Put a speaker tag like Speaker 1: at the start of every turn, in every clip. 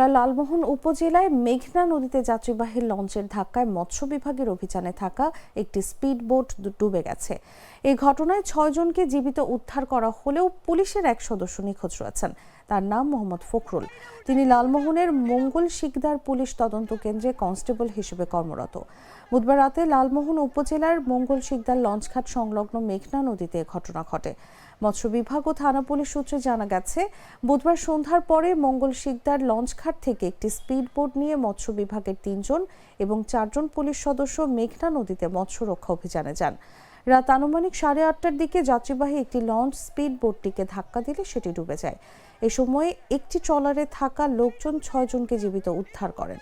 Speaker 1: ভোলার লালমোহন উপজেলায় মেঘনা নদীতে যাত্রীবাহী লঞ্চের ধাক্কায় মৎস্য বিভাগের অভিযানে থাকা একটি স্পিড বোট ডুবে গেছে। এই ঘটনায় ৬ জনকে জীবিত উদ্ধার করা হলেও পুলিশের এক সদস্য নিখোঁজ রয়েছেন। তার নাম মোহাম্মদ ফখরুল। তিনি লালমোহনের মঙ্গল শিকদার পুলিশ তদন্ত কেন্দ্রে কনস্টেবল হিসেবে কর্মরত। বুধবার রাতে লালমোহন উপজেলার মঙ্গল শিকদার লঞ্চঘাট সংলগ্ন মেঘনা নদীতে ঘটনা ঘটে। মৎস্য বিভাগ ও থানা পুলিশ সূত্রে জানা গেছে, বুধবার সন্ধ্যার পরে মঙ্গল শিকদার লঞ্চঘাট থেকে একটি স্পিড বোট নিয়ে মৎস্য বিভাগের ৩ জন এবং ৪ জন পুলিশ সদস্য মেঘনা নদীতে মৎস্য রক্ষা অভিযানে যান। রাত আনুমানিক 8:30টার দিকে যাত্রীবাহী একটি লঞ্চ স্পিড বোটটিকে ধাক্কা দিলে সেটি ডুবে যায়। এ সময় একটি ট্রলারে থাকা লোকজন ৬ জনকে জীবিত উদ্ধার করেন।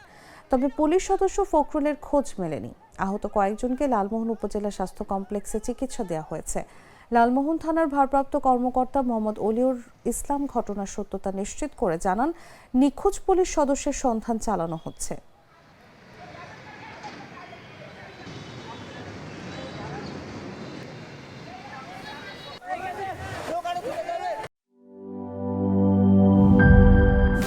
Speaker 1: তবে পুলিশ সদস্য ফখরুলের খোঁজ মেলেনি। আহত কয়েকজনকে লালমোহন উপজেলা স্বাস্থ্য কমপ্লেক্সে চিকিৎসা দেওয়া হয়েছে। লালমোহন থানার ভারপ্রাপ্ত কর্মকর্তা মোহাম্মদ অলিউর ইসলাম ঘটনার সত্যতা নিশ্চিত করে জানান, নিখোঁজ পুলিশ সদস্যের সন্ধান চালানো হচ্ছে।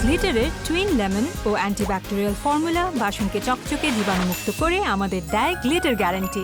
Speaker 2: গ্লিটারের টুইন লেমন ও অ্যান্টিব্যাকটেরিয়াল ফর্মুলা বাসনকে চকচকে জীবাণুমুক্ত করে আমাদের দেয় গ্লিটার গ্যারান্টি।